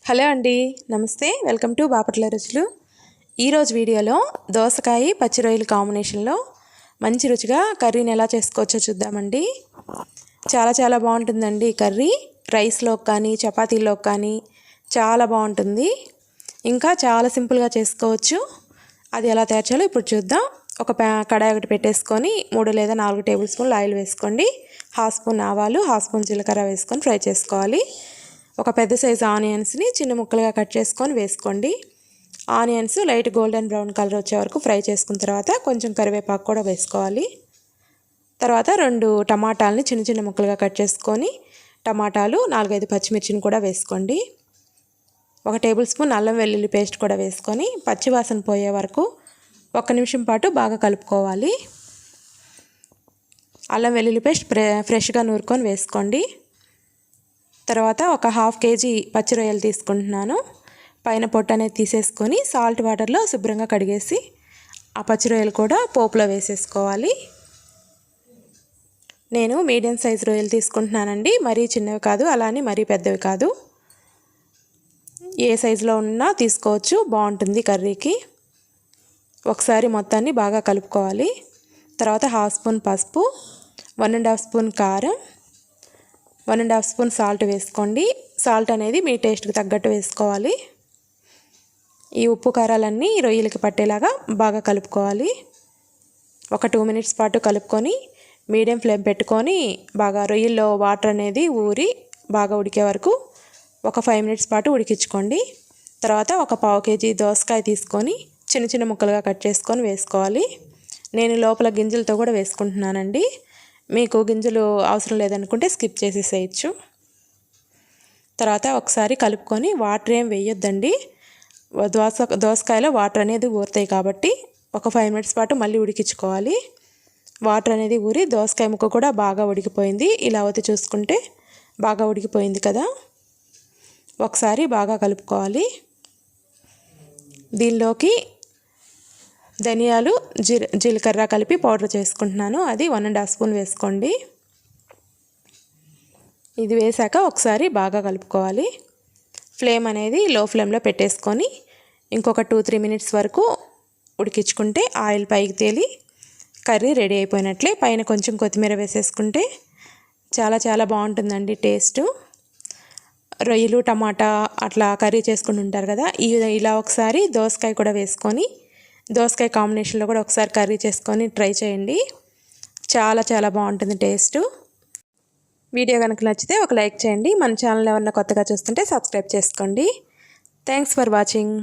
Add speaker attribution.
Speaker 1: Hello అండి, నమస్తే. Welcome to Bapatla రుచులు. ఈరోజు వీడియోలో దోసకాయ పచ్చి రొయ్యల కాంబినేషన్లో మంచి రుచిగా కర్రీని ఎలా చేసుకోవచ్చో చూద్దామండి. చాలా బాగుంటుందండి ఈ కర్రీ. రైస్లోకి కానీ చపాతీలోకి కానీ చాలా బాగుంటుంది. ఇంకా చాలా సింపుల్గా చేసుకోవచ్చు. అది ఎలా తయారు చేయాలో ఇప్పుడు చూద్దాం. ఒక కడాయి ఒకటి పెట్టేసుకొని 3 లేదా 4 టేబుల్ స్పూన్లు ఆయిల్ వేసుకోండి. 1/2 స్పూన్ ఆవాలు, 1/2 స్పూన్ జీలకర్ర వేసుకొని ఫ్రై చేసుకోవాలి. ఒక పెద్ద సైజు ఆనియన్స్ని చిన్న ముక్కలుగా కట్ చేసుకొని వేసుకోండి. Onions light golden brown colour వచ్చే వరకు ఫ్రై చేసుకున్న తర్వాత కొంచెం కరివేపాకు కూడా వేసుకోవాలి. తర్వాత 2 టమాటాలని చిన్న ముక్కలుగా కట్ చేసుకొని టమాటాలు 4-5 పచ్చిమిర్చిని కూడా వేసుకోండి. 1 టేబుల్ స్పూన్ అల్లం వెల్లుల్లి పేస్ట్ కూడా వేసుకొని పచ్చివాసన పోయే వరకు 1 నిమిషం పాటు బాగా కలుపుకోవాలి. అల్లం వెల్లుల్లి పేస్ట్ ఫ్రెష్గా నూరుకొని వేసుకోండి. తర్వాత ఒక 1/2 కేజీ పచ్చి రొయ్యలు తీసుకుంటున్నాను. పైన పొట్టు అనేది తీసేసుకొని సాల్ట్ వాటర్లో శుభ్రంగా కడిగేసి ఆ పచ్చి రొయ్యలు కూడా పోపులో వేసేసుకోవాలి. నేను మీడియం సైజు రొయ్యలు తీసుకుంటున్నానండి. మరీ చిన్నవి కాదు, అలానే మరీ పెద్దవి కాదు. ఏ సైజులో ఉన్నా తీసుకోవచ్చు, బాగుంటుంది కర్రీకి. ఒకసారి మొత్తాన్ని బాగా కలుపుకోవాలి. తర్వాత 1/2 స్పూన్ పసుపు, 1.5 స్పూన్ కారం, 1.5 స్పూన్ సాల్ట్ వేసుకోండి. సాల్ట్ అనేది మీ టేస్ట్కి తగ్గట్టు వేసుకోవాలి. ఈ ఉప్పు కారాలన్నీ రొయ్యలకి పట్టేలాగా బాగా కలుపుకోవాలి. ఒక 2 మినిట్స్ పాటు కలుపుకొని మీడియం ఫ్లేమ్ పెట్టుకొని బాగా రొయ్యల్లో వాటర్ అనేది ఊరి బాగా ఉడికే వరకు ఒక 5 మినిట్స్ పాటు ఉడికించుకోండి. తర్వాత ఒక 1/2 కేజీ దోసకాయ తీసుకొని చిన్న ముక్కలుగా కట్ చేసుకొని వేసుకోవాలి. నేను లోపల గింజలతో కూడా వేసుకుంటున్నానండి. మీకు గింజలు అవసరం లేదనుకుంటే స్కిప్ చేసేసేయచ్చు. తర్వాత ఒకసారి కలుపుకొని వాటర్ ఏం వేయొద్దండి. దోసకాయలో వాటర్ అనేది ఊరుతాయి కాబట్టి ఒక 5 మినిట్స్ పాటు మళ్ళీ ఉడికించుకోవాలి. వాటర్ అనేది ఊరి దోసకాయ ముక్క కూడా బాగా ఉడికిపోయింది. ఇలా అవుతే చూసుకుంటే బాగా ఉడికిపోయింది కదా. ఒకసారి బాగా కలుపుకోవాలి. దీనిలోకి ధనియాలు, జీలకర్ర కలిపి పౌడర్ చేసుకుంటున్నాను. అది 1.5 స్పూన్ వేసుకోండి. ఇది వేసాక ఒకసారి బాగా కలుపుకోవాలి. ఫ్లేమ్ అనేది లో ఫ్లేమ్లో పెట్టేసుకొని ఇంకొక 2-3 మినిట్స్ వరకు ఉడికించుకుంటే ఆయిల్ పైకి తేలి కర్రీ రెడీ అయిపోయినట్లే. పైన కొంచెం కొత్తిమీర వేసేసుకుంటే చాలా బాగుంటుందండి టేస్ట్. రొయ్యలు టమాటా అట్లా కర్రీ చేసుకుని ఉంటారు కదా, ఇలా ఒకసారి దోసకాయ కూడా వేసుకొని దోసకాయ కాంబినేషన్లో కూడా ఒకసారి కర్రీ చేసుకొని ట్రై చేయండి. చాలా బాగుంటుంది టేస్ట్. వీడియో కనుక నచ్చితే ఒక లైక్ చేయండి. మన ఛానల్ ఎవరైనా కొత్తగా చూస్తుంటే సబ్స్క్రైబ్ చేసుకోండి. Thanks for watching.